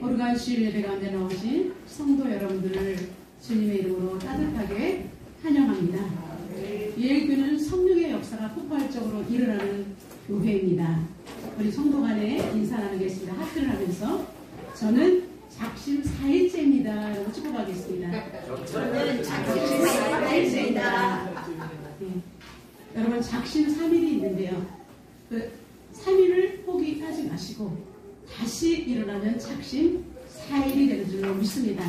오르간 주일 예배 가운데 나오신 성도 여러분들을 주님의 이름으로 따뜻하게 환영합니다. 예일교회는 성령의 역사가 폭발적으로 일어나는 교회입니다. 우리 성도 간에 인사 나누겠습니다. 하트를 하면서 저는 작심 4일째입니다. 라고 축복하겠습니다. 저는 작심 4일째입니다. 네. 여러분 작심 3일이 있는데요. 그 3일을 포기하지 마시고 다시 일어나면 작심 4일이 되는 줄로 믿습니다.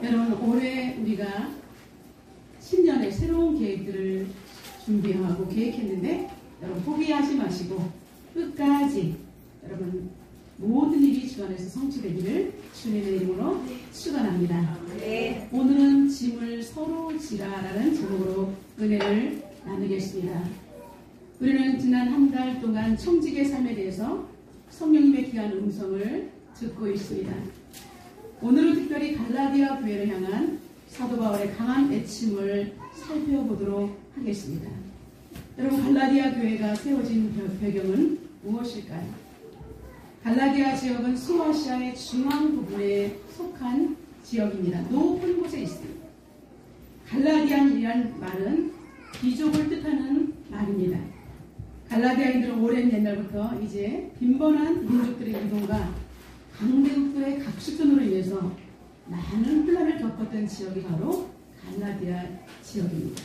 여러분 올해 우리가 신년에 새로운 계획들을 준비하고 계획했는데 여러분 포기하지 마시고 끝까지 여러분 모든 일이 주 안에서 성취되기를 주님의 이름으로 축원합니다. 오늘은 짐을 서로 지라라는 제목으로 은혜를 나누겠습니다. 우리는 지난 한 달 동안 청직의 삶에 대해서 성령님의 귀한 음성을 듣고 있습니다. 오늘은 특별히 갈라디아 교회를 향한 사도 바울의 강한 애침을 살펴보도록 하겠습니다. 여러분 갈라디아 교회가 세워진 배경은 무엇일까요? 갈라디아 지역은 소아시아의 중앙 부분에 속한 지역입니다. 높은 곳에 있습니다. 갈라디안이란 말은 귀족을 뜻하는 말입니다. 갈라디아인들은 오랜 옛날부터 이제 빈번한 민족들의 이동과 강대국들의 각수전으로 인해서 많은 혼란을 겪었던 지역이 바로 갈라디아 지역입니다.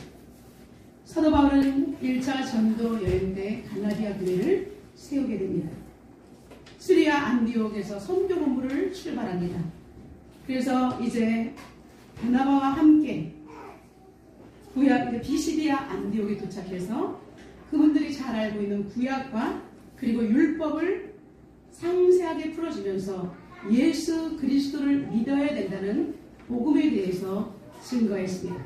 사도 바울은 1차 전도 여행 때 갈라디아 교회를 세우게 됩니다. 시리아 안디옥에서 선교 본부를 출발합니다. 그래서 이제 바나바와 함께 비시디아 안디옥에 도착해서 그분들이 잘 알고 있는 구약과 그리고 율법을 상세하게 풀어주면서 예수 그리스도를 믿어야 된다는 복음에 대해서 증거했습니다.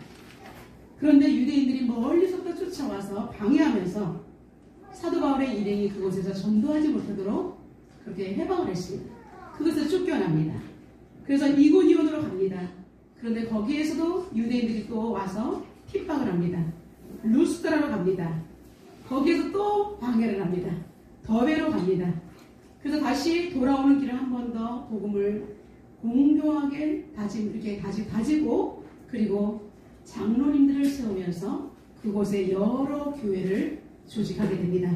그런데 유대인들이 멀리서부터 쫓아와서 방해하면서 사도 바울의 일행이 그곳에서 전도하지 못하도록 그렇게 해방을 했습니다. 그것에서 쫓겨납니다. 그래서 이고니온으로 갑니다. 그런데 거기에서도 유대인들이 또 와서 핍박을 합니다. 루스드라로 갑니다. 거기에서 또 방해를 합니다. 더베로 갑니다. 그래서 다시 돌아오는 길을 한 번 더 복음을 공교하게 다지고 그리고 장로님들을 세우면서 그곳에 여러 교회를 조직하게 됩니다.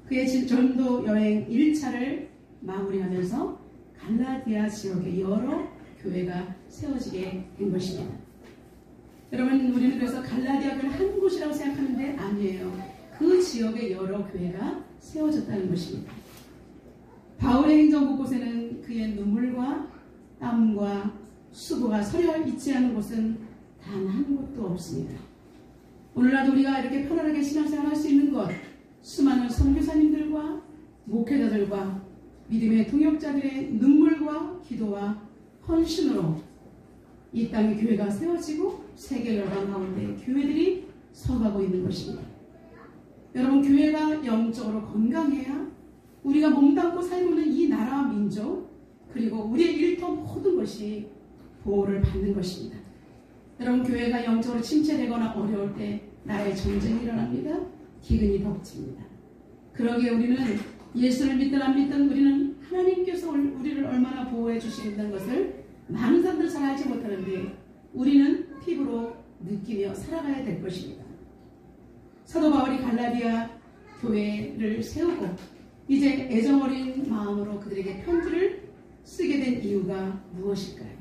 그의 전도 여행 1차를 마무리하면서 갈라디아 지역에 여러 교회가 세워지게 된 것입니다. 여러분 우리는 그래서 갈라디아 교회를 한 곳이라고 생각하는데 아니에요. 그 지역에 여러 교회가 세워졌다는 것입니다. 바울의 행정 곳곳에는 그의 눈물과 땀과 수고가 서려 있지 않은 곳은 단 한 곳도 없습니다. 오늘날도 우리가 이렇게 편안하게 신앙생활 할 수 있는 것, 수많은 선교사님들과 목회자들과 믿음의 동역자들의 눈물과 기도와 헌신으로 이 땅의 교회가 세워지고 세계 열방 가운데 교회들이 서가고 있는 것입니다. 여러분 교회가 영적으로 건강해야 우리가 몸담고 살고 있는 이 나라와 민족 그리고 우리의 일터 모든 것이 보호를 받는 것입니다. 여러분 교회가 영적으로 침체되거나 어려울 때 나라의 전쟁이 일어납니다. 기근이 덮칩니다. 그러기에 우리는 예수를 믿든 안 믿든 우리는 하나님께서 우리를 얼마나 보호해 주시는다는 것을 많은 사람들 잘 알지 못하는데 우리는 피부로 느끼며 살아가야 될 것입니다. 사도 바울이 갈라디아 교회를 세우고 이제 애정어린 마음으로 그들에게 편지를 쓰게 된 이유가 무엇일까요?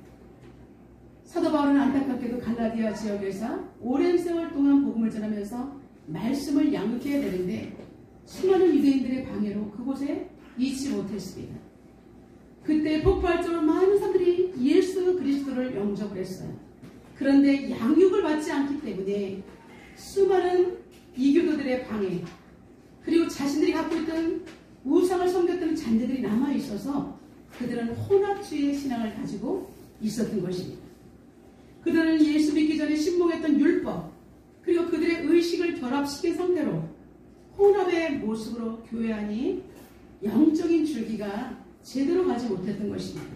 사도 바울은 안타깝게도 갈라디아 지역에서 오랜 세월 동안 복음을 전하면서 말씀을 양육해야 되는데 수많은 유대인들의 방해로 그곳에 있지 못했습니다. 그때 폭발적으로 많은 사람들이 예수 그리스도를 영접을 했어요. 그런데 양육을 받지 않기 때문에 수많은 이교도들의 방해 그리고 자신들이 갖고 있던 우상을 섬겼던 잔재들이 남아있어서 그들은 혼합주의의 신앙을 가지고 있었던 것입니다. 그들은 예수 믿기 전에 신봉했던 율법 그리고 그들의 의식을 결합시킨 상태로 혼합의 모습으로 교회 안이 영적인 줄기가 제대로 가지 못했던 것입니다.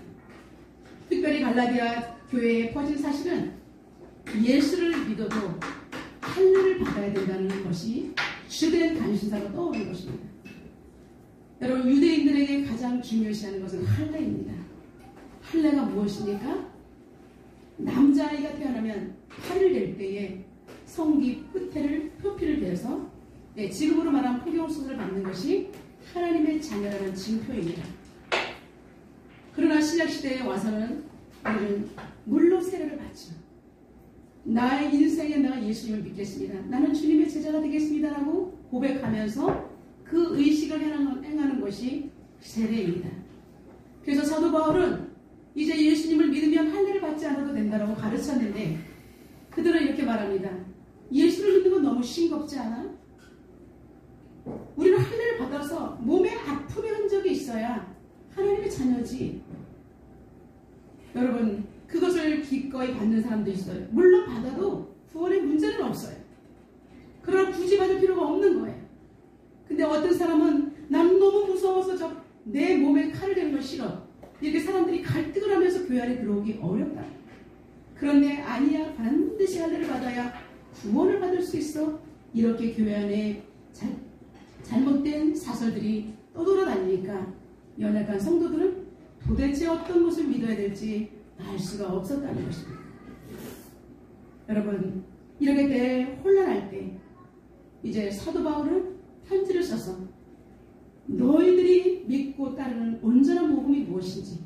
특별히 갈라디아 교회에 퍼진 사실은 예수를 믿어도 할례를 받아야 된다는 것이 주된 관심사로 떠오른 것입니다. 여러분, 유대인들에게 가장 중요시하는 것은 할례입니다. 할례가 무엇입니까? 남자아이가 태어나면 8일 될 때에 성기 끝에를 표피를 대서 지금으로 말하면 포경수술을 받는 것이 하나님의 자녀라는 징표입니다. 그러나 신약시대에 와서는 우리는 물로 세례를 받죠. 나의 인생에 내가 예수님을 믿겠습니다. 나는 주님의 제자가 되겠습니다. 라고 고백하면서 그 의식을 행하는 것이 세례입니다. 그래서 사도 바울은 이제 예수님을 믿으면 할례를 받지 않아도 된다고 가르쳤는데 그들은 이렇게 말합니다. 예수를 믿는 건 너무 싱겁지 않아? 우리는 할례를 받아서 몸에 아픔의 흔적이 있어야 하나님의 자녀지. 여러분, 그것을 기꺼이 받는 사람도 있어요. 물론 받아도 구원의 문제는 없어요. 그러나 굳이 받을 필요가 없는 거예요. 근데 어떤 사람은 난 너무 무서워서 내 몸에 칼을 대는 걸 싫어. 이렇게 사람들이 갈등을 하면서 교회 안에 들어오기 어렵다. 그런데 아니야, 반드시 할례를 받아야 구원을 받을 수 있어. 이렇게 교회 안에 잘못된 사설들이 떠돌아다니니까 연약한 성도들은 도대체 어떤 것을 믿어야 될지 알 수가 없었다는 것입니다. 여러분, 이렇게 대혼란할 때 이제 사도 바울은 편지를 써서 너희들이 믿고 따르는 온전한 복음이 무엇인지,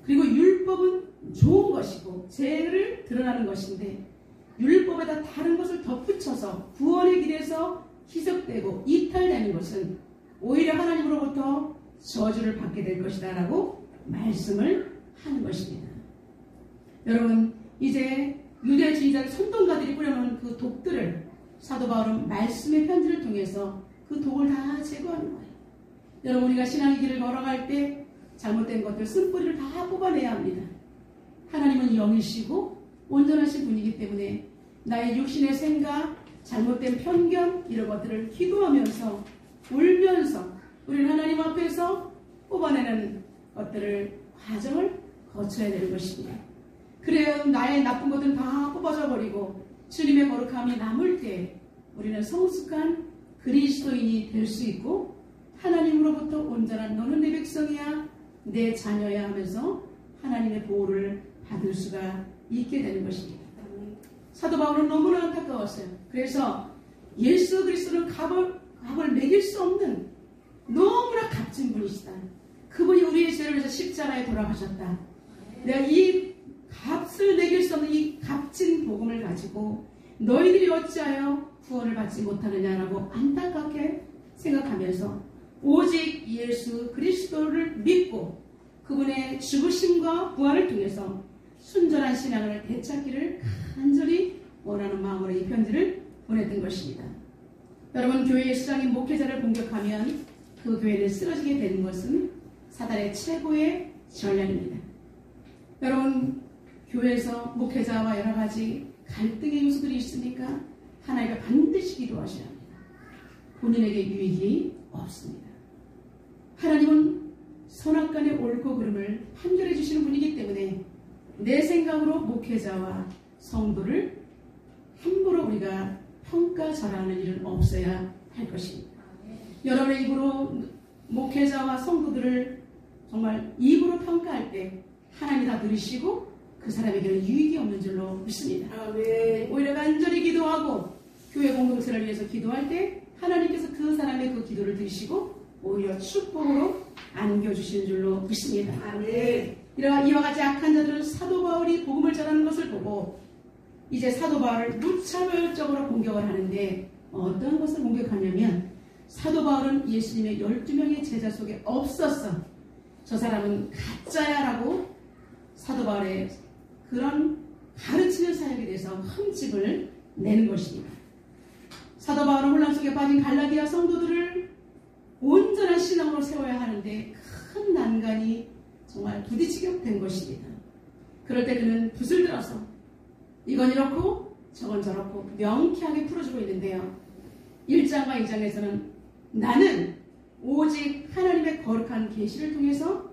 그리고 율법은 좋은 것이고 죄를 드러나는 것인데 율법에다 다른 것을 덧붙여서 구원의 길에서 희석되고 이탈되는 것은 오히려 하나님으로부터 저주를 받게 될 것이다 라고 말씀을 하는 것입니다. 여러분, 이제 유대주의자 선동가들이 뿌려놓은 그 독들을 사도 바울은 말씀의 편지를 통해서 그 독을 다 제거하는 거예요. 여러분, 우리가 신앙의 길을 걸어갈 때 잘못된 것들, 쓴뿌리를 다 뽑아내야 합니다. 하나님은 영이시고 온전하신 분이기 때문에 나의 육신의 생각, 잘못된 편견, 이런 것들을 기도하면서 울면서 우리는 하나님 앞에서 뽑아내는 것들을 과정을 거쳐야 되는 것입니다. 그래야 나의 나쁜 것들은 다 뽑아져 버리고 주님의 거룩함이 남을 때 우리는 성숙한 그리스도인이 될 수 있고 하나님으로부터 온전한 너는 내 백성이야, 내 자녀야 하면서 하나님의 보호를 받을 수가 있게 되는 것입니다. 사도 바울은 너무나 안타까웠어요. 그래서 예수 그리스도는 값을 매길 수 없는 너무나 값진 분이시다. 그분이 우리의 죄를 위해서 십자가에 돌아가셨다. 내가 이 값을 매길 수 없는 이 값진 복음을 가지고 너희들이 어찌하여 구원을 받지 못하느냐라고 안타깝게 생각하면서 오직 예수 그리스도를 믿고 그분의 죽으심과 부활을 통해서 순전한 신앙을 되찾기를 간절히 원하는 마음으로 이 편지를 보냈던 것입니다. 여러분, 교회의 수장인 목회자를 공격하면 그 교회를 쓰러지게 되는 것은 사단의 최고의 전략입니다. 여러분, 교회에서 목회자와 여러 가지 갈등의 요소들이 있으니까 하나님과 반드시 기도하셔야 합니다. 본인에게 유익이 없습니다. 하나님은 선악간의 옳고 그름을 판결해 주시는 분이기 때문에 내 생각으로 목회자와 성도를 함부로 우리가 평가절하는 일은 없어야 할 것입니다. 여러분의 입으로 목회자와 성도들을 정말 입으로 평가할 때 하나님이 다 들으시고 그 사람에게는 유익이 없는 줄로 믿습니다. 오히려 간절히 기도하고 교회 공동체를 위해서 기도할 때 하나님께서 그 사람의 그 기도를 들으시고 오히려 축복으로 안겨주시는 줄로 믿습니다. 이와 같이 악한 자들은 사도 바울이 복음을 전하는 것을 보고 이제 사도 바울을 무차별적으로 공격을 하는데 어떤 것을 공격하냐면 사도 바울은 예수님의 12명의 제자 속에 없었어. 저 사람은 가짜야라고 사도 바울의 그런 가르치는 사역에 대해서 흠집을 내는 것입니다. 사도 바울은 혼란 속에 빠진 갈라디아 성도들을 온전한 신앙으로 세워야 하는데 큰 난간이 정말 부딪히게 된 것입니다. 그럴 때 그는 붓을 들어서 이건 이렇고 저건 저렇고 명쾌하게 풀어주고 있는데요. 1장과 2장에서는 나는 오직 하나님의 거룩한 계시를 통해서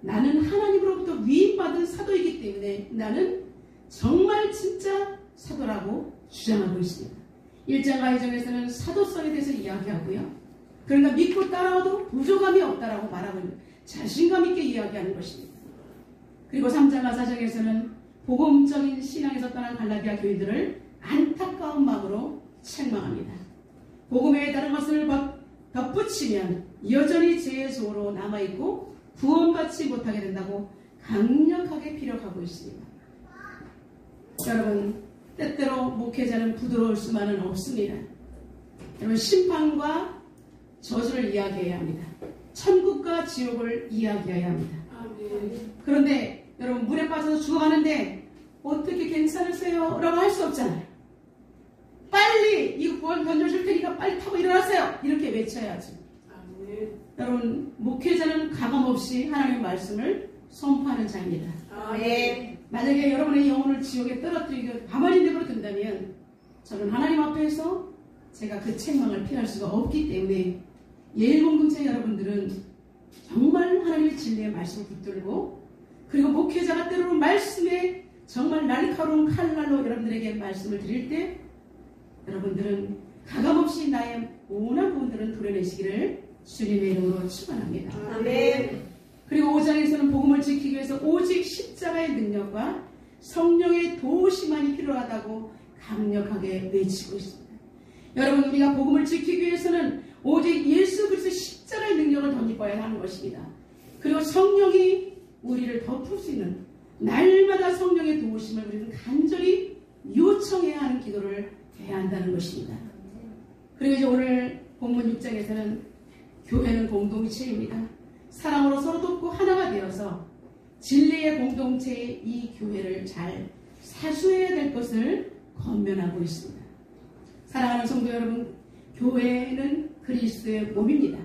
나는 하나님으로부터 위임받은 사도이기 때문에 나는 정말 진짜 사도라고 주장하고 있습니다. 1장과 2장에서는 사도성에 대해서 이야기하고요. 그러니까 믿고 따라와도 부족함이 없다라고 말하고 있는 자신감 있게 이야기하는 것입니다. 그리고 3장과 4장에서는 복음적인 신앙에서 떠난 갈라디아 교인들을 안타까운 마음으로 책망합니다. 복음에 다른 것을 덧붙이면 여전히 죄의 소로 남아있고 구원받지 못하게 된다고 강력하게 피력하고 있습니다. 여러분, 때때로 목회자는 부드러울 수만은 없습니다. 여러분, 심판과 저주를 이야기해야 합니다. 천국과 지옥을 이야기해야 합니다. 그런데 여러분, 물에 빠져서 죽어가는데 어떻게 괜찮으세요? 라고 할 수 없잖아요. 빨리 이 구원 던져줄 테니까 빨리 타고 일어나세요. 이렇게 외쳐야지. 여러분, 목회자는 가감없이 하나님의 말씀을 선포하는 자입니다. 만약에 여러분의 영혼을 지옥에 떨어뜨리고 가만히 내버려 둔다면 저는 하나님 앞에서 제가 그 책망을 피할 수가 없기 때문에 예일공동체 여러분들은 정말 하나님의 진리의 말씀을 붙들고, 그리고 목회자가 때로는 말씀에 정말 날카로운 칼날로 여러분들에게 말씀을 드릴 때 여러분들은 가감없이 나의 온한 부분들은 도려내시기를 주님의 이름으로 축원합니다. 아멘. 그리고 5장에서는 복음을 지키기 위해서 오직 십자가의 능력과 성령의 도우심만이 필요하다고 강력하게 외치고 있습니다. 여러분, 우리가 복음을 지키기 위해서는 오직 예수 그리스도의 십자가의 능력을 덧입어야 하는 것입니다. 그리고 성령이 우리를 덮을 수 있는 날마다 성령의 도우심을 우리는 간절히 요청해야 하는 기도를 해야 한다는 것입니다. 그리고 이제 오늘 본문 6장에서는 교회는 공동체입니다. 사랑으로 서로 돕고 하나가 되어서 진리의 공동체의 이 교회를 잘 사수해야 될 것을 권면하고 있습니다. 사랑하는 성도 여러분, 교회는 그리스도의 몸입니다.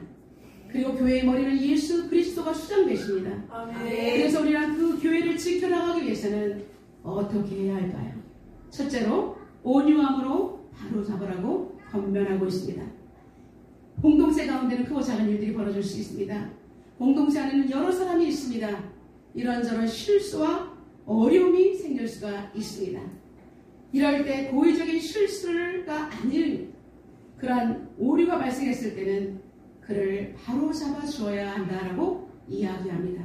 그리고 교회의 머리는 예수 그리스도가 수장되십니다. 그래서 우리는 그 교회를 지켜나가기 위해서는 어떻게 해야 할까요? 첫째로 온유함으로 바로잡으라고 권면하고 있습니다. 공동체 가운데는 크고 작은 일들이 벌어질 수 있습니다. 공동체 안에는 여러 사람이 있습니다. 이런저런 실수와 어려움이 생길 수가 있습니다. 이럴 때 고의적인 실수가 아닌 그러한 오류가 발생했을 때는 그를 바로 잡아 주어야 한다라고 이야기합니다.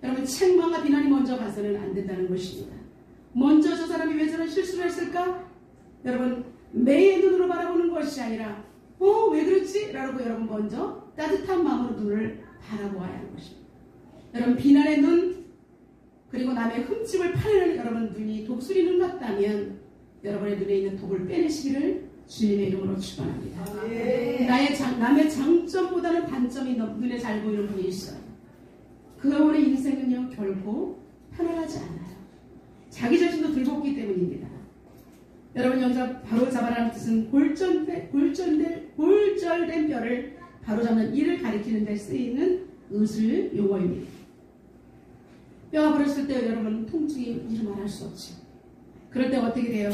여러분, 책망과 비난이 먼저 가서는 안 된다는 것입니다. 먼저 저 사람이 왜 저런 실수를 했을까? 여러분, 매의 눈으로 바라보는 것이 아니라 왜 그렇지? 라고 여러분 먼저 따뜻한 마음으로 눈을 바라보아야 하는 것입니다. 여러분, 비난의 눈, 그리고 남의 흠집을 파내는 여러분 눈이 독수리 눈 같다면 여러분의 눈에 있는 독을 빼내시기를 주님의 이름으로 축원합니다. 남의 장점보다는 단점이 눈에 잘 보이는 분이 있어요. 그분의 인생은요 결코 편안하지 않아요. 자기 자신도 들볶기 때문입니다. 여러분, 여기서 바로 잡아라는 뜻은 골절된 뼈를 바로잡는 일을 가리키는 데 쓰이는 의술 용어입니다. 뼈가 부러졌을 때 여러분 통증이 이루 말할 수 없죠. 그럴 때 어떻게 돼요?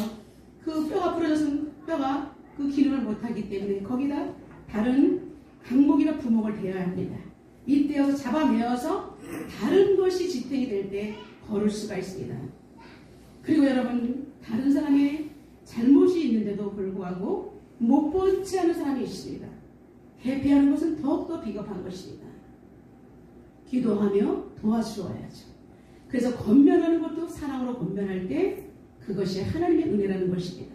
그 뼈가 부러져서 뼈가 그 기능을 못하기 때문에 거기다 다른 강목이나 부목을 대어야 합니다. 이때여서 잡아내어서 다른 것이 지탱이 될 때 걸을 수가 있습니다. 그리고 여러분, 다른 사람의 잘못이 있는데도 불구하고 못 보지 않는 사람이 있습니다. 회피하는 것은 더욱더 비겁한 것입니다. 기도하며 도와주어야죠. 그래서 권면하는 것도 사랑으로 권면할 때 그것이 하나님의 은혜라는 것입니다.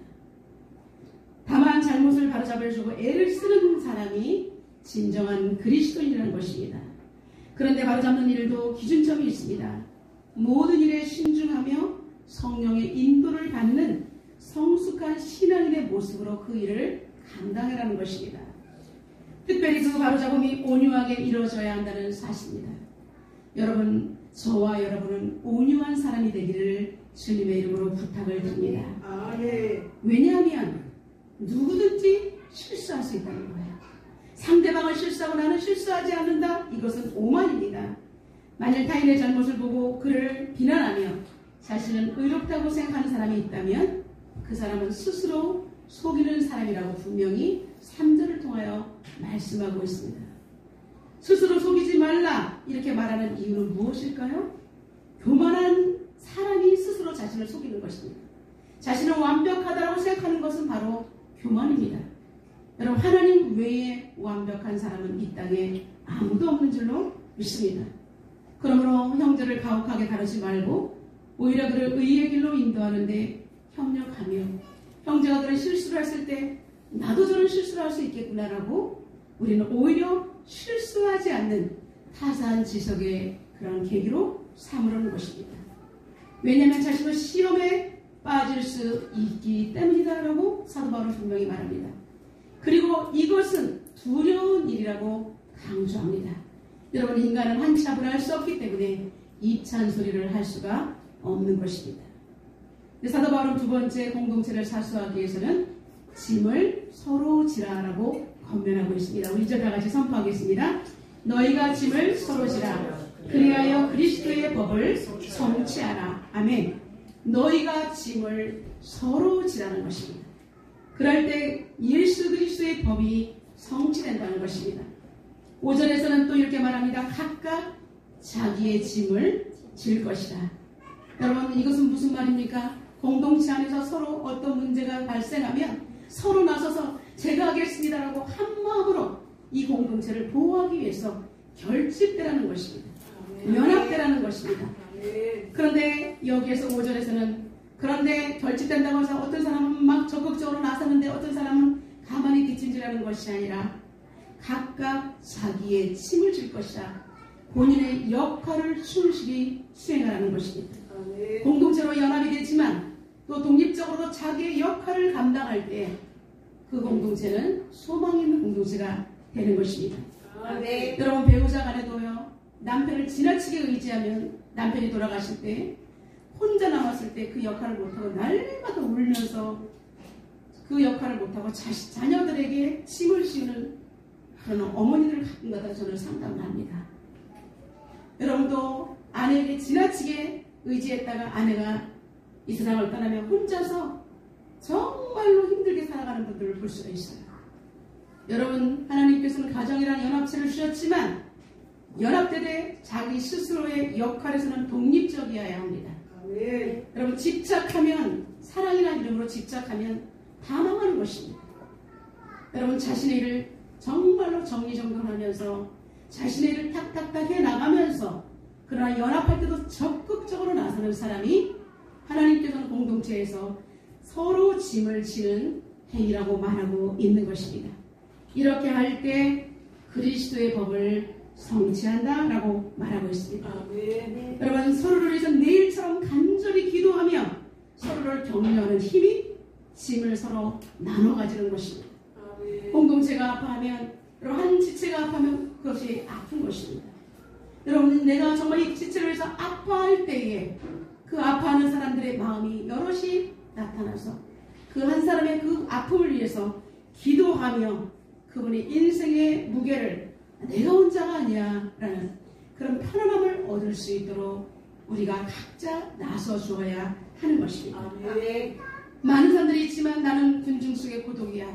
다만 잘못을 바로잡아주고 애를 쓰는 사람이 진정한 그리스도인이라는 것입니다. 그런데 바로잡는 일도 기준점이 있습니다. 모든 일에 신중하며 성령의 인도를 받는 성숙한 신앙인의 모습으로 그 일을 감당하라는 것입니다. 특별히 그 바로잡음이 온유하게 이루어져야 한다는 사실입니다. 여러분, 저와 여러분은 온유한 사람이 되기를 주님의 이름으로 부탁을 드립니다. 왜냐하면 누구든지 실수할 수 있다는 거예요. 상대방을 실수하고 나는 실수하지 않는다? 이것은 오만입니다. 만일 타인의 잘못을 보고 그를 비난하며 자신은 의롭다고 생각하는 사람이 있다면 그 사람은 스스로 속이는 사람이라고 분명히 3절을 통하여 말씀하고 있습니다. 스스로 속이지 말라 이렇게 말하는 이유는 무엇일까요? 교만한 사람이 스스로 자신을 속이는 것입니다. 자신은 완벽하다고 생각하는 것은 바로 교만입니다. 여러분, 하나님 외에 완벽한 사람은 이 땅에 아무도 없는 줄로 믿습니다. 그러므로 형제를 가혹하게 다루지 말고 오히려 그를 의의 길로 인도하는데 협력하며, 형제가 그런 실수를 했을 때 나도 저런 실수를 할 수 있겠구나라고 우리는 오히려 실수하지 않는 타산 지석의 그런 계기로 삼으려는 것입니다. 왜냐하면 자신은 시험에 빠질 수 있기 때문이다라고 사도 바울은 분명히 말합니다. 그리고 이것은 두려운 일이라고 강조합니다. 여러분, 인간은 한 치 앞을 할 수 없기 때문에 이 찬소리를 할 수가 없는 것입니다. 사도 바울은 두 번째 공동체를 사수하기 위해서는 짐을 서로 지라라고 권면하고 있습니다. 우리 이제 다 같이 선포하겠습니다. 너희가 짐을 서로 지라. 그리하여 그리스도의 법을 성취하라. 아멘. 너희가 짐을 서로 지라는 것입니다. 그럴 때 예수 그리스도의 법이 성취된다는 것입니다. 5절에서는 또 이렇게 말합니다. 각각 자기의 짐을 질 것이다. 여러분, 이것은 무슨 말입니까? 공동체 안에서 서로 어떤 문제가 발생하면 서로 나서서 제가 하겠습니다라고 한 마음으로 이 공동체를 보호하기 위해서 결집되라는 것입니다. 연합되라는 것입니다. 그런데 여기에서 5절에서는 그런데 결집된다고 해서 어떤 사람은 막 적극적으로 나서는데 어떤 사람은 가만히 뒷짐지라는 것이 아니라 각각 자기의 짐을 질 것이다. 본인의 역할을 충실히 수행하라는 것입니다. 공동체로 연합이 되지만 또 독립적으로 자기의 역할을 감당할 때 그 공동체는 소망 있는 공동체가 되는 것입니다. 여러분, 배우자 간에도요, 남편을 지나치게 의지하면 남편이 돌아가실 때 혼자 남았을 때 그 역할을 못하고 날마다 울면서 그 역할을 못하고 자녀들에게 짐을 씌우는 그런 어머니들을 가끔가다 저는 상담을 합니다. 여러분도 아내에게 지나치게 의지했다가 아내가 이 세상을 떠나면 혼자서 정말로 힘들게 살아가는 분들을 볼 수가 있어요. 여러분, 하나님께서는 가정이란 연합체를 주셨지만 연합되되 자기 스스로의 역할에서는 독립적이어야 합니다. 여러분, 집착하면, 사랑이라는 이름으로 집착하면 다 망하는 것입니다. 여러분, 자신의 일을 정말로 정리정돈하면서 자신의 일을 탁탁탁 해나가면서 그러나 연합할 때도 적극적으로 나서는 사람이 하나님께서는 공동체에서 서로 짐을 지는 행위라고 말하고 있는 것입니다. 이렇게 할 때 그리스도의 법을 성취한다라고 말하고 있습니다. 여러분, 서로를 위해서 내일처럼 간절히 기도하며 서로를 격려하는 힘이 짐을 서로 나눠 가지는 것입니다. 공동체가 아파하면, 여러분, 한 지체가 아파하면 그것이 아픈 것입니다. 여러분, 내가 정말 이 지체를 위해서 아파할 때에 그 아파하는 사람들의 마음이 여럿이 나타나서 그 한 사람의 그 아픔을 위해서 기도하며 그분의 인생의 무게를 내가 혼자가 아니야 라는 그런 편안함을 얻을 수 있도록 우리가 각자 나서 주어야 하는 것입니다. 많은 사람들이 있지만 나는 군중 속의 고독이야.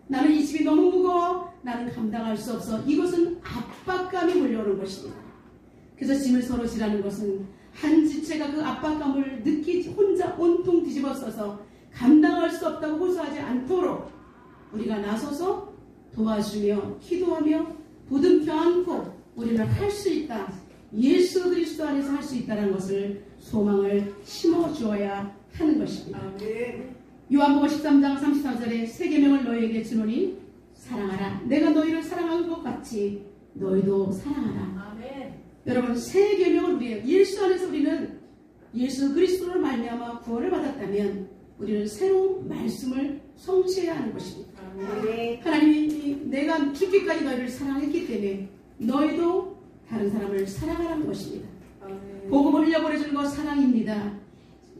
나는 이 집이 너무 무거워. 나는 감당할 수 없어. 이것은 압박감이 몰려오는 것입니다. 그래서 짐을 서로 지라는 것은 한 지체가 그 압박감을 느끼지 혼자 온통 뒤집어 써서 감당할 수 없다고 호소하지 않도록 우리가 나서서 도와주며 기도하며 부둥켜 안고 우리는 할 수 있다. 예수 그리스도 안에서 할 수 있다는 것을 소망을 심어주어야 하는 것입니다. 요한복음 13장 34절에 새 계명을 너희에게 주노니 사랑하라. 내가 너희를 사랑한 것 같이 너희도 사랑하라. 아멘. 여러분, 새 계명을 우리의 예수 안에서 우리는 예수 그리스도를 말미암아 구원을 받았다면 우리는 새로운 말씀을 성취해야 하는 것입니다. 아멘. 하나님이 내가 죽기까지 너희를 사랑했기 때문에 너희도 다른 사람을 사랑하라는 것입니다. 아멘. 복음을 흘려보내주는 것 사랑입니다.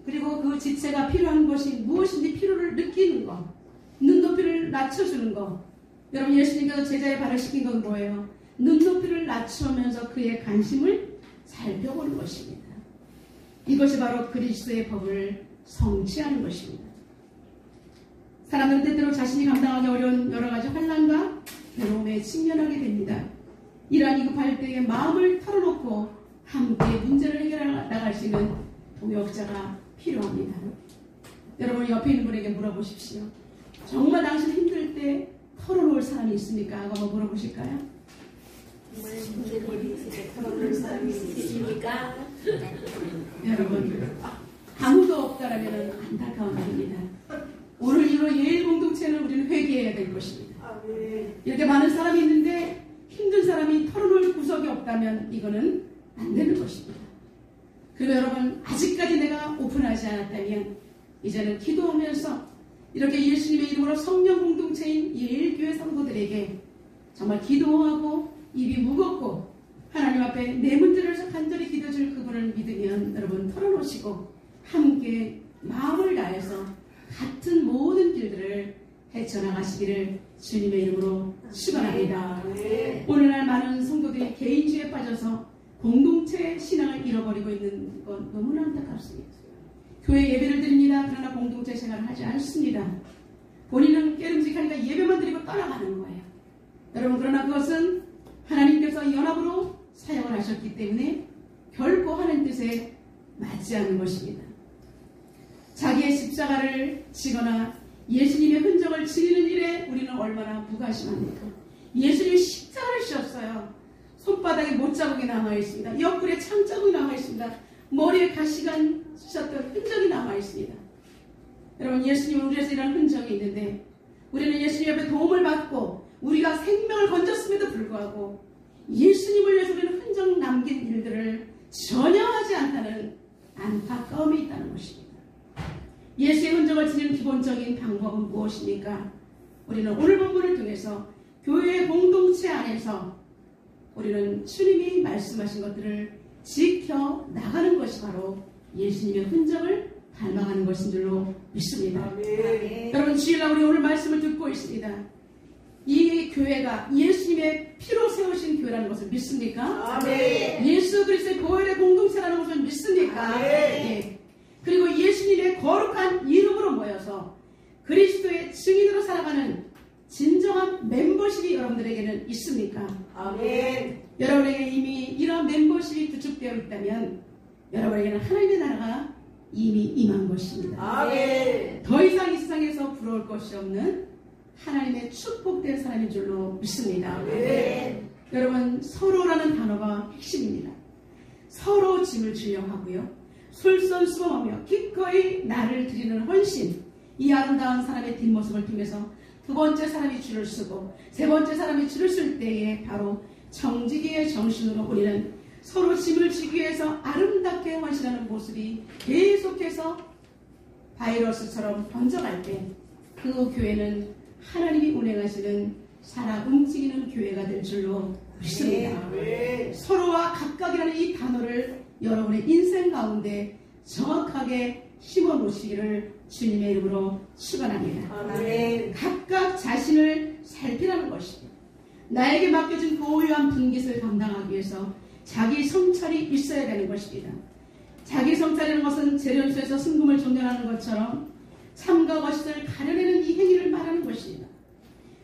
그리고 그 지체가 필요한 것이 무엇인지 필요를 느끼는 것, 눈높이를 낮춰주는 것. 여러분, 예수님께서 제자의 발을 시킨 건 뭐예요? 눈높이를 낮추면서 그의 관심을 살펴보는 것입니다. 이것이 바로 그리스도의 법을 성취하는 것입니다. 사람들은 때때로 자신이 감당하기 어려운 여러 가지 환난과 괴로움에 직면하게 됩니다. 이러한 위급할 때에 마음을 털어놓고 함께 문제를 해결해 나갈 수 있는 동역자가 필요합니다. 여러분, 옆에 있는 분에게 물어보십시오. 정말 당신 힘들 때 털어놓을 사람이 있습니까? 한번 물어보실까요? 털어놓을 사람이 있습니까? 여러분, 아무도 없다라면 안타까운 일입니다. 오늘 이후로 예일 공동체는 우리는 회개해야 될 것입니다. 이렇게 많은 사람이 있는데 힘든 사람이 털어놓을 구석이 없다면 이거는 안 되는 것입니다. 그리고 여러분, 아직까지 내가 오픈하지 않았다면 이제는 기도하면서 이렇게 예수님의 이름으로 성령 공동체인 예일교회 성도들에게 정말 기도하고 입이 무겁고 하나님 앞에 내 문제를 간절히 기도줄 그분을 믿으면 여러분 털어놓으시고 함께 마음을 다해서 같은 모든 길들을 헤쳐나가시기를 주님의 이름으로 축원합니다. 오늘날 많은 성도들이 개인주의에 빠져서 공동체 신앙을 잃어버리고 있는 건 너무나 안타깝습니다. 교회 예배를 드립니다. 그러나 공동체 생활을 하지 않습니다. 본인은 깨름직하니까 예배만 드리고 떠나가는 거예요. 여러분, 그러나 그것은 하나님께서 연합으로 사역을 하셨기 때문에 결코 하는 뜻에 맞지 않는 것입니다. 자기의 십자가를 지거나 예수님의 흔적을 지니는 일에 우리는 얼마나 무관심합니까? 예수님이 십자가를 지었어요. 손바닥에 못자국이 남아있습니다. 옆구리에 창자국이 남아있습니다. 머리에 가시가 셨던 흔적이 남아있습니다. 여러분, 예수님은 우리에서 이런 흔적이 있는데 우리는 예수님 앞에 도움을 받고 우리가 생명을 건졌음에도 불구하고 예수님을 위해서 우리는 흔적 남긴 일들을 전혀 하지 않다는 안타까움이 있다는 것입니다. 예수의 흔적을 지니는 기본적인 방법은 무엇입니까? 우리는 오늘 본문을 통해서 교회의 공동체 안에서 우리는 주님이 말씀하신 것들을 지켜 나가는 것이 바로 예수님의 흔적을 닮아가는 것인 줄로 믿습니다. 여러분, 주일날 우리 오늘 말씀을 듣고 있습니다. 이 교회가 예수님의 피로 세우신 교회라는 것을 믿습니까? 예수 그리스도의 보혈의 공동체라는 것을 믿습니까? 예. 그리고 예수님의 거룩한 이름으로 모여서 그리스도의 증인으로 살아가는 진정한 멤버십이 여러분들에게는 있습니까? 여러분에게 이미 이런 멤버십이 구축되어 있다면 여러분에게는 하나님의 나라가 이미 임한 것입니다. 더 이상 이 세상에서 부러울 것이 없는 하나님의 축복된 사람인 줄로 믿습니다. 여러분, 서로라는 단어가 핵심입니다. 서로 짐을 지려 하고요. 솔선수범하며 기꺼이 나를 드리는 헌신, 이 아름다운 사람의 뒷모습을 통해서 두 번째 사람이 줄을 쓰고 세 번째 사람이 줄을 쓸 때에 바로 정직의 정신으로 우리는 서로 짐을 지기 위해서 아름답게 헌신하는 모습이 계속해서 바이러스처럼 번져갈 때 그 교회는 하나님이 운행하시는 살아 움직이는 교회가 될 줄로 믿습니다. 서로와 각각이라는 이 단어를 여러분의 인생 가운데 정확하게 심어 놓으시기를 주님의 이름으로 축원합니다. 각각 자신을 살피라는 것입니다. 나에게 맡겨진 고유한 분깃을 감당하기 위해서 자기 성찰이 있어야 되는 것입니다. 자기 성찰이라는 것은 재련소에서 순금을 정렬하는 것처럼 참과 거짓을 가려내는 이 행위를 말하는 것입니다.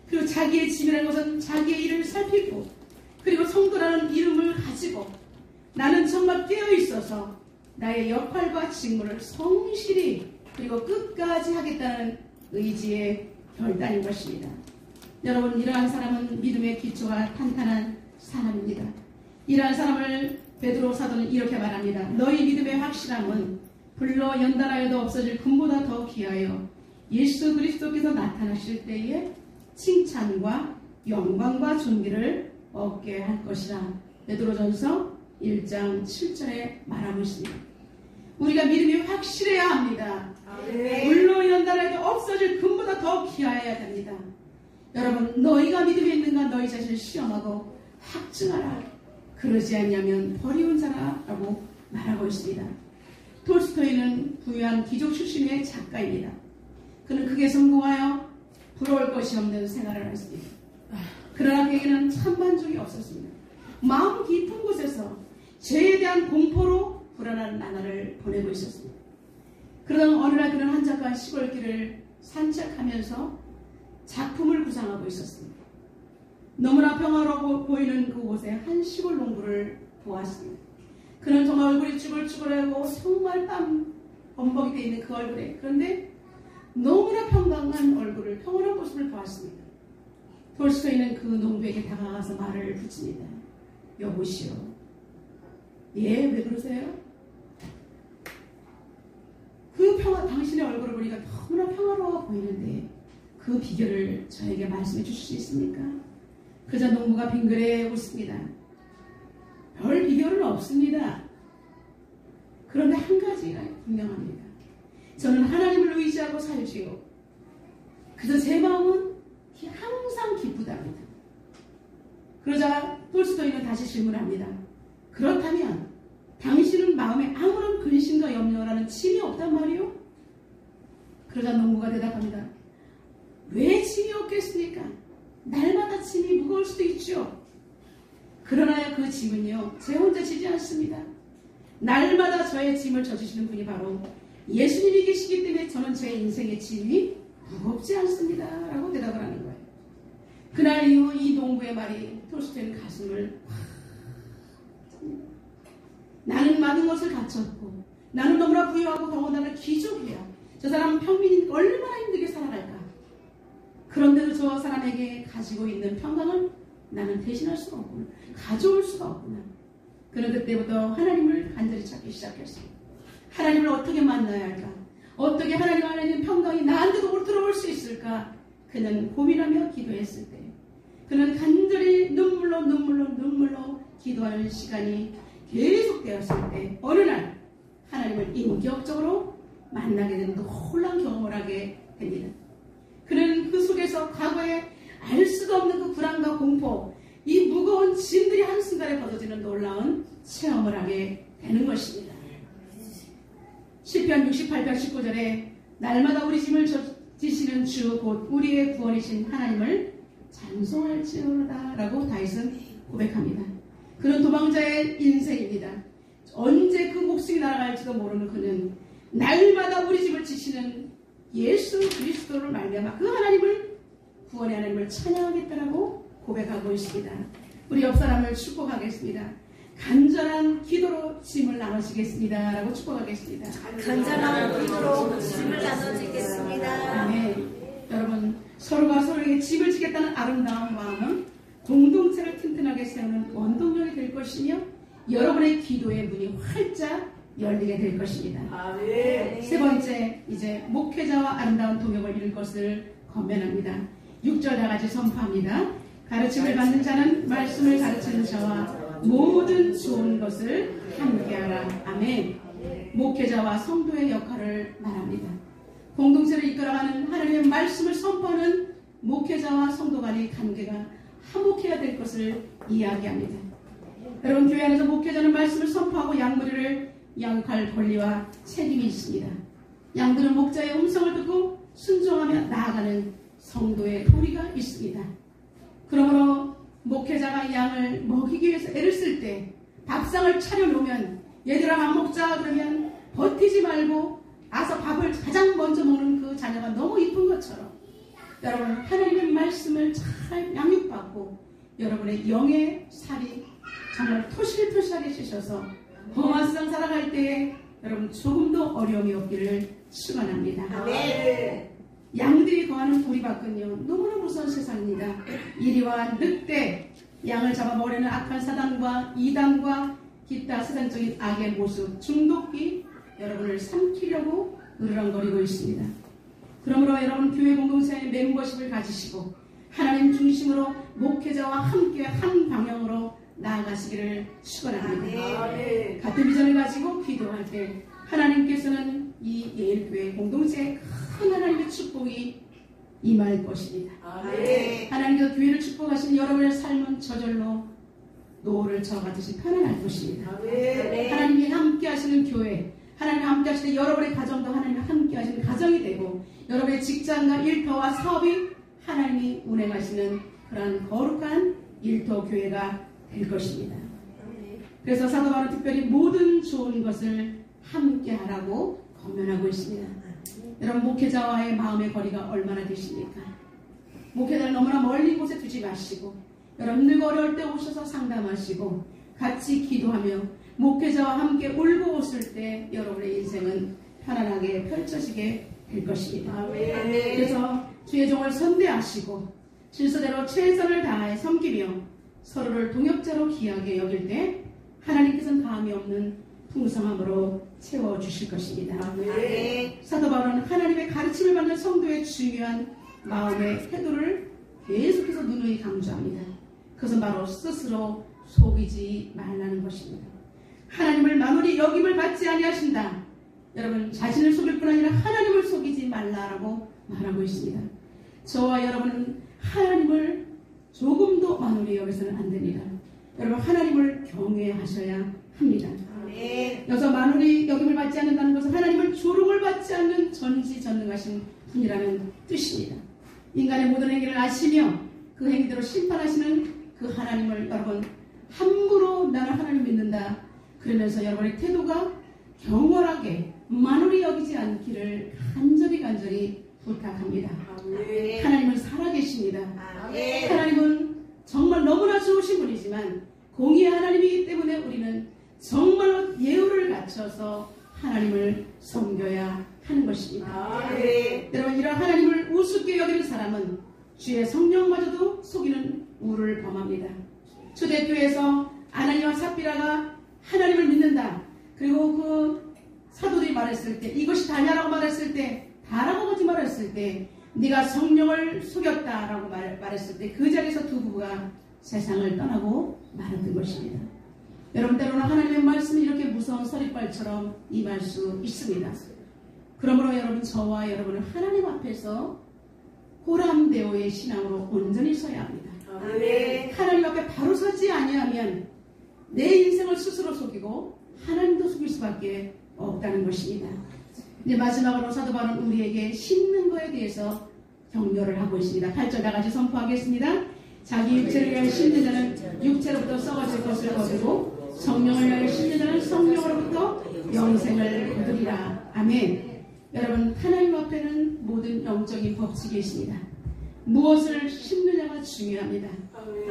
그리고 자기의 짐이라는 것은 자기의 일을 살피고 그리고 성도라는 이름을 가지고 나는 정말 깨어있어서 나의 역할과 직무를 성실히 그리고 끝까지 하겠다는 의지의 결단인 것입니다. 여러분, 이러한 사람은 믿음의 기초가 탄탄한 사람입니다. 이러한 사람을 베드로 사도는 이렇게 말합니다. 너희 믿음의 확실함은 불로 연단하여도 없어질 금보다 더 귀하여 예수 그리스도께서 나타나실 때에 칭찬과 영광과 존귀를 얻게 할 것이라. 베드로전서 1장 7절에 말하고 있습니다. 우리가 믿음이 확실해야 합니다. 물로 연단해도 없어질 금보다 더 귀하여야 됩니다. 여러분, 너희가 믿음이 있는가 너희 자신을 시험하고 확증하라. 그러지 않냐면 버리운 자라라고 말하고 있습니다. 톨스토이는 부유한 귀족 출신의 작가입니다. 그는 크게 성공하여 부러울 것이 없는 생활을 했습니다. 그러나 그에게는 참 만족이 없었습니다. 마음 깊은 곳에서 죄에 대한 공포로 불안한 나날을 보내고 있었습니다. 그러던 어느 날 그는 한적한 시골길을 산책하면서 작품을 구상하고 있었습니다. 너무나 평화로워 보이는 그곳에 한 시골 농부를 보았습니다. 그는 정말 얼굴이 쭈글쭈글하고 정말 땀 범벅이 되어 있는 그 얼굴에, 그런데 너무나 평강한 얼굴을, 평온한 모습을 보았습니다. 톨스토이는 그 농부에게 다가가서 말을 붙입니다. 여보시오. 예, 왜 그러세요? 당신의 얼굴을 보니까 너무나 평화로워 보이는데 그 비결을 저에게 말씀해 주실 수 있습니까? 그저 농부가 빙그레 웃습니다. 별 비결은 없습니다. 그런데 한 가지가 분명합니다. 저는 하나님을 의지하고 살지요. 그래서 제 마음은 항상 기쁘답니다. 그러자 톨스토이는 다시 질문합니다. 그렇다면 당신은 마음에 아무런 근심과 염려라는 짐이 없단 말이요? 그러자 농부가 대답합니다. 왜 짐이 없겠습니까? 날마다 짐이 무거울 수도 있죠. 그러나 그 짐은요, 제 혼자 지지 않습니다. 날마다 저의 짐을 져주시는 분이 바로 예수님이 계시기 때문에 저는 제 인생의 짐이 무겁지 않습니다. 라고 대답을 하는 거예요. 그날 이후 이 농부의 말이 톨스토이는 가슴을 나는 많은 것을 갖췄고 나는 너무나 부유하고 더군다나 귀족이야. 저 사람은 평민이 얼마나 힘들게 살아갈까. 그런데도 저 사람에게 가지고 있는 평강을 나는 대신할 수가 없구나. 가져올 수가 없구나. 그런 그때부터 하나님을 간절히 찾기 시작했어요. 하나님을 어떻게 만나야 할까? 어떻게 하나님 안에 있는 평강이 나한테도 들어올 수 있을까? 그는 고민하며 기도했을 때 그는 간절히 눈물로 기도하는 시간이 계속되었을 때 어느 날 하나님을 인격적으로 만나게 되는 놀라운 경험을 하게 됩니다. 그는 그 속에서 과거에 알 수도 없는 그 불안과 공포, 이 무거운 짐들이 한순간에 벗어지는 놀라운 체험을 하게 되는 것입니다. 시편 68편 19절에 날마다 우리 짐을 지시는 주 곧 우리의 구원이신 하나님을 찬송할지어다 라고 다윗은 고백합니다. 그런 도망자의 인생입니다. 언제 그 목숨이 날아갈지도 모르는 그는 날마다 우리 집을 지시는 예수 그리스도를 말미암아 그 하나님을 구원의 하나님을 찬양하겠다라고 고백하고 있습니다. 우리 옆 사람을 축복하겠습니다. 간절한 기도로 짐을 나눠지겠습니다. 라고 축복하겠습니다. 간절한 기도로 짐을 나눠지겠습니다. 네. 여러분 서로가 서로에게 짐을 지겠다는 아름다운 마음은 공동체를 튼튼하게 세우는 원동력이 될 것이며 여러분의 기도의 문이 활짝 열리게 될 것입니다. 아멘. 세 번째, 이제 목회자와 아름다운 동역을 이룰 것을 권면합니다. 6절 다 같이 선포합니다. 가르침을 받는 자는 말씀을 가르치는 자와 모든 좋은 것을 함께하라. 아멘. 목회자와 성도의 역할을 말합니다. 공동체를 이끌어가는 하나님의 말씀을 선포하는 목회자와 성도 간의 관계가 화목해야 될 것을 이야기합니다. 여러분 교회 안에서 목회자는 말씀을 선포하고 양무리를 양육할 권리와 책임이 있습니다. 양들은 목자의 음성을 듣고 순종하며 나아가는 성도의 도리가 있습니다. 그러므로 목회자가 양을 먹이기 위해서 애를 쓸 때 밥상을 차려놓으면 얘들아 밥 먹자 그러면 버티지 말고 아서 밥을 가장 먼저 먹는 그 자녀가 너무 이쁜 것처럼 여러분 하나님의 말씀을 잘 양육받고 여러분의 영의 살이 정말 토실토실하게 씻어서 험한 세상 살아갈 때에 여러분 조금도 어려움이 없기를 축원합니다. 네. 양들이 거하는 보리밭은요 너무나 무서운 세상입니다. 이리와 늑대, 양을 잡아먹으려는 악한 사단과 이단과 기타 세상적인 악의 모습, 중독이 여러분을 삼키려고 으르렁거리고 있습니다. 그러므로 여러분 교회 공동체의 멤버십을 가지시고 하나님 중심으로 목회자와 함께 한 방향으로 나아가시기를 축원합니다. 같은 비전을 가지고 기도할 때 하나님께서는 이 예일교회 공동체에 큰 하나님의 축복이 임할 것입니다. 하나님께서 교회를 축복하시는 여러분의 삶은 저절로 노를 저어가듯이 편안할 것입니다. 하나님이 함께 하시는 교회, 하나님이 함께 하시는 여러분의 가정도 하나님이 함께 하시는 가정이 되고 여러분의 직장과 일터와 사업이 하나님이 운행하시는 그런 거룩한 일터 교회가 될 것입니다. 그래서 사도 바울은 특별히 모든 좋은 것을 함께 하라고 권면하고 있습니다. 여러분 목회자와의 마음의 거리가 얼마나 되십니까? 목회자를 너무나 멀리 곳에 두지 마시고 여러분들 어려울 때 오셔서 상담하시고 같이 기도하며 목회자와 함께 울고 웃을 때 여러분의 인생은 편안하게 펼쳐지게 될 것입니다. 그래서 주의 종을 선대하시고 질서대로 최선을 다해 섬기며 서로를 동역자로 귀하게 여길 때 하나님께서는 감이 없는 풍성함으로 채워주실 것입니다. 아멘. 사도 바울은 하나님의 가르침을 받는 성도의 중요한 마음의 태도를 계속해서 누누이 강조합니다. 그것은 바로 스스로 속이지 말라는 것입니다. 하나님을 만홀히 여김을 받지 아니하신다. 여러분, 자신을 속일 뿐 아니라 하나님을 속이지 말라라고 말하고 있습니다. 저와 여러분은 하나님을 조금도 만홀히 여기서는 안 됩니다. 여러분, 하나님을 경외하셔야 합니다. 아멘. 여기서 만홀히 여김을 받지 않는다는 것은 하나님을 조롱을 받지 않는 전지전능하신 분이라는 뜻입니다. 인간의 모든 행위를 아시며 그 행위대로 심판하시는 그 하나님을 여러분 함부로 나는 하나님 믿는다 그러면서 여러분의 태도가 경월하게 만홀히 여기지 않기를 간절히 부탁합니다. 아멘. 하나님은 살아계십니다. 아멘. 하나님은 정말 너무나 좋으신 분이지만 공의의 하나님이기 때문에 우리는 정말로 예우를 갖춰서 하나님을 섬겨야 하는 것입니다. 아멘. 여러분, 이런 하나님을 우습게 여기는 사람은 주의 성령마저도 속이는 우를 범합니다. 초대교회에서 아나니와 삽비라가 하나님을 믿는다. 그리고 그 사도들이 말했을 때 이것이 다냐라고 말했을 때 다라고 거짓말했을 때 네가 성령을 속였다라고 말했을 때 그 자리에서 두 부부가 세상을 떠나고 말았던 것입니다. 여러분, 때로는 하나님의 말씀이 이렇게 무서운 서리발처럼 임할 수 있습니다. 그러므로 여러분, 저와 여러분은 하나님 앞에서 호람대오의 신앙으로 온전히 서야 합니다. 아멘. 하나님 앞에 바로 서지 아니하면 내 인생을 스스로 속이고 하나님도 속일 수밖에 없다는 것입니다. 이제 마지막으로 사도 바울은 우리에게 심는 것에 대해서 격려를 하고 있습니다. 8절 나같이 선포하겠습니다. 자기 육체를 위하여 심는 자는 육체로부터 썩어질 것을 거두고 성령을 위하여 심는 자는 성령으로부터 영생을 거두리라. 아멘. 여러분, 하나님 앞에는 모든 영적인 법칙이 있습니다. 무엇을 심느냐가 중요합니다.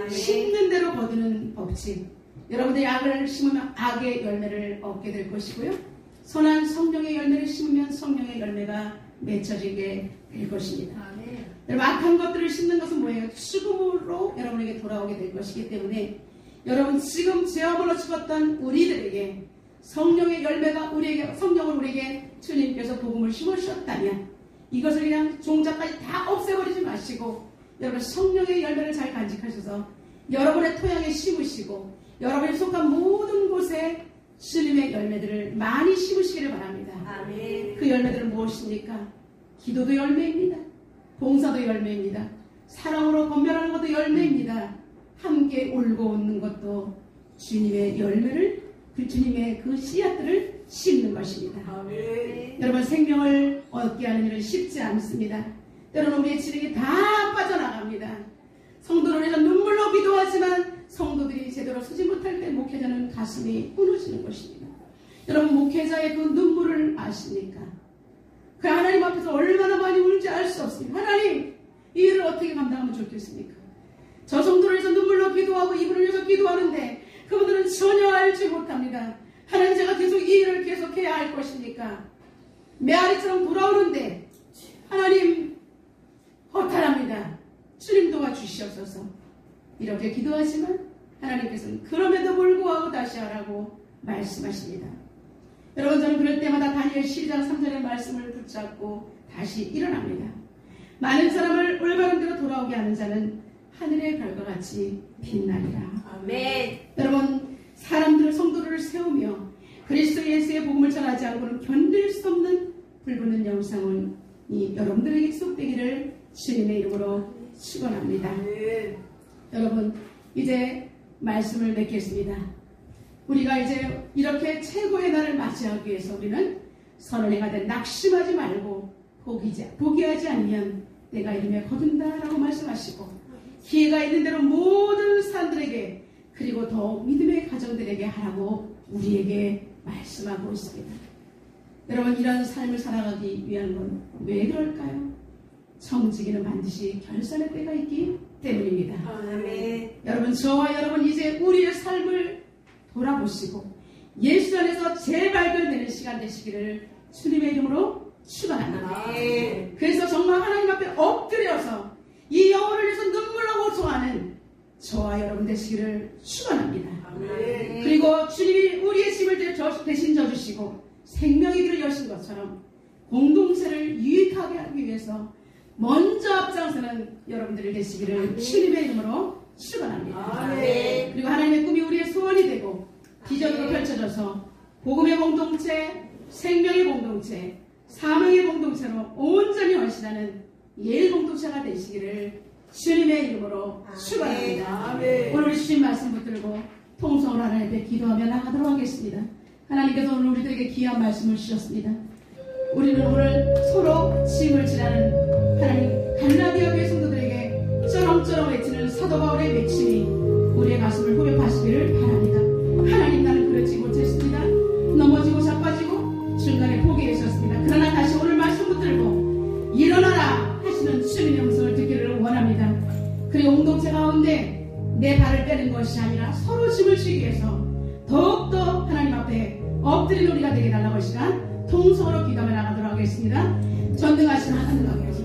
심는 대로 거두는 법칙. 여러분들이 악을 심으면 악의 열매를 얻게 될 것이고요. 선한 성령의 열매를 심으면 성령의 열매가 맺혀지게 될 것입니다. 아멘. 여러분, 악한 것들을 심는 것은 뭐예요? 죽음으로 여러분에게 돌아오게 될 것이기 때문에 여러분, 지금 죄업으로 죽었던 우리들에게 성령의 열매가 우리에게, 성령을 우리에게 주님께서 복음을 심으셨다면 이것을 그냥 종자까지 다 없애버리지 마시고 여러분, 성령의 열매를 잘 간직하셔서 여러분의 토양에 심으시고 여러분이 속한 모든 곳에 주님의 열매들을 많이 심으시기를 바랍니다. 아멘. 그 열매들은 무엇입니까? 기도도 열매입니다. 봉사도 열매입니다. 사랑으로 건면하는 것도 열매입니다. 함께 울고 웃는 것도 주님의 열매를, 그 주님의 그 씨앗들을 심는 것입니다. 아멘. 여러분, 생명을 얻게 하는 일은 쉽지 않습니다. 때로는 우리의 지력이 다 빠져나갑니다. 성도를 위해서 눈물로 기도하지만 성도들이 제대로 서지 못할 때 목회자는 가슴이 무너지는 것입니다. 여러분, 목회자의 그 눈물을 아십니까? 그 하나님 앞에서 얼마나 많이 울지 알 수 없습니다. 하나님, 이 일을 어떻게 감당하면 좋겠습니까? 저 성도를 위해서 눈물로 기도하고 이분을 위해서 기도하는데 그분들은 전혀 알지 못합니다. 하나님, 제가 계속 이 일을 계속해야 할 것입니까? 메아리처럼 돌아오는데 하나님 허탈합니다. 주님 도와주시옵소서. 이렇게 기도하지만 하나님께서는 그럼에도 불구하고 다시 하라고 말씀하십니다. 여러분, 저는 그럴 때마다 다니엘 12장 3절의 말씀을 붙잡고 다시 일어납니다. 많은 사람을 올바른 대로 돌아오게 하는 자는 하늘의 별과 같이 빛나리라. 아멘. 여러분, 사람들을, 성도를 세우며 그리스도 예수의 복음을 전하지 않고는 견딜 수 없는 불붙는 영상은 이 여러분들에게 지속되기를 주님의 이름으로 축원합니다. 아멘. 여러분, 이제 말씀을 맺겠습니다. 우리가 이제 이렇게 최고의 날을 맞이하기 위해서 우리는 선을 행하되 낙심하지 말고 포기하지 않으면 내가 이름에 거둔다라고 말씀하시고 기회가 있는 대로 모든 사람들에게 그리고 더욱 믿음의 가정들에게 하라고 우리에게 말씀하고 있습니다. 여러분, 이런 삶을 살아가기 위한 건 왜 그럴까요? 청지기는 반드시 결산의 때가 있기 때문입니다. 아멘. 여러분, 저와 여러분 이제 우리의 삶을 돌아보시고 예수 안에서 재발견되는 시간 되시기를 주님의 이름으로 축원합니다. 아멘. 그래서 정말 하나님 앞에 엎드려서 이 영혼을 위해서 눈물로 고통하는 저와 여러분 되시기를 축원합니다. 아멘. 그리고 주님이 우리의 짐을 대신 져주시고 생명의 길을 여신 것처럼 공동체를 유익하게 하기 위해서 먼저 앞장서는 여러분들이 되시기를 주님의 이름으로 축원합니다. 아멘. 그리고 하나님의 꿈이 우리의 소원이 되고 비전으로 펼쳐져서 복음의 공동체, 생명의 공동체, 사명의 공동체로 온전히 헌신하는 예일 공동체가 되시기를 주님의 이름으로 축원합니다. 아멘. 오늘 주신 말씀 붙들고 통성으로 하나님 앞에 기도하며 나가도록 하겠습니다. 하나님께서 오늘 우리들에게 귀한 말씀을 주셨습니다. 우리는 오늘 서로 짐을 지라는 하나님 갈라디아 교회 성도들에게 쩌렁쩌렁 외치는 사도 바울의 외침이 우리의 가슴을 후벼파시기를 바랍니다. 하나님, 나는 그렇지 못했습니다. 넘어지고 자빠지고 중간에 포기했었습니다. 그러나 다시 오늘 말씀 붙들고 일어나라 하시는 주님의 음성을 듣기를 원합니다. 그리고 공동체 가운데 내 발을 빼는 것이 아니라 서로 짐을 지기 위해서 더욱더 하나님 앞에 엎드린 우리가 되게 달라고 할 시간 통성으로 기도하며 나가도록 하겠습니다. 전능하신 하나님 아버지,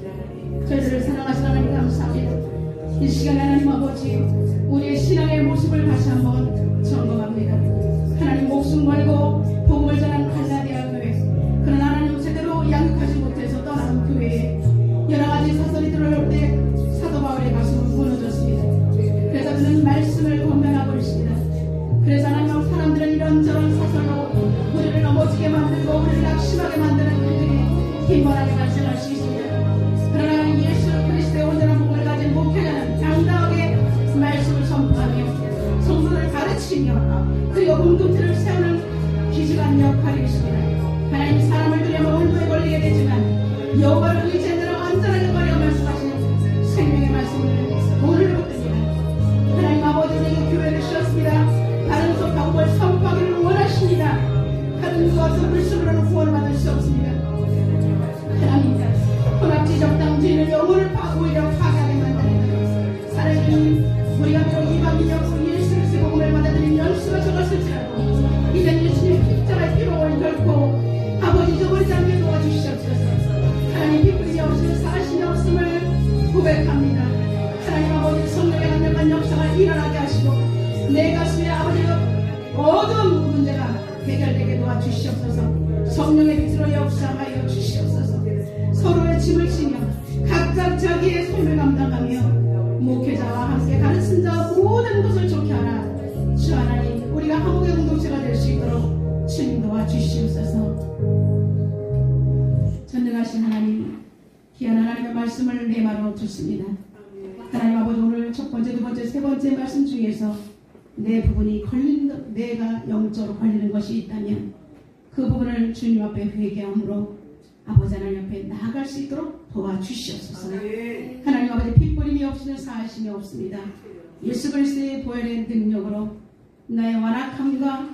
저희들을 사랑하신 하나님 감사합니다. 이 시간에 하나님 아버지, 우리의 신앙의 모습을 다시 한번 점검합니다. 하나님 목숨 걸고 복음을 전하는 갈라디아 교회, 그러나 하나님 제대로 양육하지 못해서 떠나는 교회에 여러가지 사설이 들어올 때 사도 바울의 가슴은 무너졌습니다. 그래서 그는 말씀을 권면하고 있습니다. 그래서 하나님 사람들은 이런저런 사설로 우리를 넘어지게 만들고 우리를 낙심하게 만드는 일들이 힘만하게 발생할 수 있습니다. 그러나 예수 그리스도의 온전한 복음을 가진 목회자는 당당하게 말씀을 선포하며 성도를 가르치며 그리고 공동체를 세우는 귀중한 역할이 있습니다. 하나님, 사람을 두려면 온도에 걸리게 되지만 여호와를 의지하는 자는 안전하게 거리고 말씀하시는 생명의 말씀을 오늘로 붙듭니다. 하나님 아버지, 우리에게 교회를 주셨습니다. 다른 속하고 뭘 선포하기를 원하십니다. 다른 것은 물속으로는 구원을 받을 수 없습니다. 하나님, 혼합지 적당주의는 영혼을 오히려 파괴하게 만듭니다. 사랑하는 우리가 비록 이방인이었고 예수 그리스도의 복음을 받아들인 연수가 적었을지라도 이젠 예수님의 십자가의 피로를 결코 아버지 잊어버리지 않게 도와주시옵소서. 하나님, 비쁘리 없으면 사심이 없음을 고백합니다. 하나님 아버지, 성령의 강력한 역사가 일어나게 하시고 내 가슴에 아버지가 어두운 문제가 해결되게 도와주시옵소서. 성령의 빛으로 역사하여 주시옵소서. 서로의 짐을 지며 각각 자기의 삶을 감당하며 목회자와 함께 가르친 자 모든 것을 좋게 하라. 주 하나님, 우리가 한국의 공동체가 될 수 있도록 주님 도와주시옵소서. 전능하신 하나님, 귀한 하나님의 말씀을 내 말로 듣습니다. 하나님 아버지, 오늘 첫 번째, 두 번째, 세 번째 말씀 중에서 내 부분이 내가 영적으로 걸리는 것이 있다면 그 부분을 주님 앞에 회개함으로 아버지 하나님 앞에 나아갈 수 있도록 도와주시옵소서. 하나님 아버지, 핏부림이 없이는 사하심이 없습니다. 예수 그리스도의 보혈의 능력으로 나의 완악함과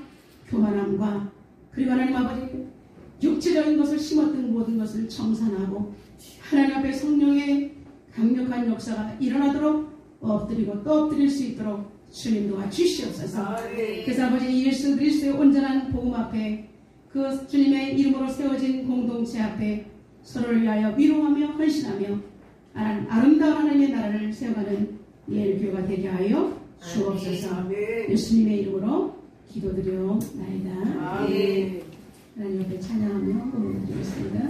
교만함과 그리고 하나님 아버지 육체적인 것을 심었던 모든 것을 청산하고 하나님 앞에 성령의 강력한 역사가 일어나도록 엎드리고 또 엎드릴 수 있도록 주님 도와주시옵소서. 그래서 아버지 예수 그리스도의 온전한 복음 앞에 그 주님의 이름으로 세워진 공동체 앞에 서로를 위하여 위로하며 헌신하며 아름다운 하나님의 나라를 세워가는 예일교회가 되게 하여 주옵소서. 예수님의 이름으로 기도드려나이다. 하나님 앞에 찬양하며 고백드리겠습니다.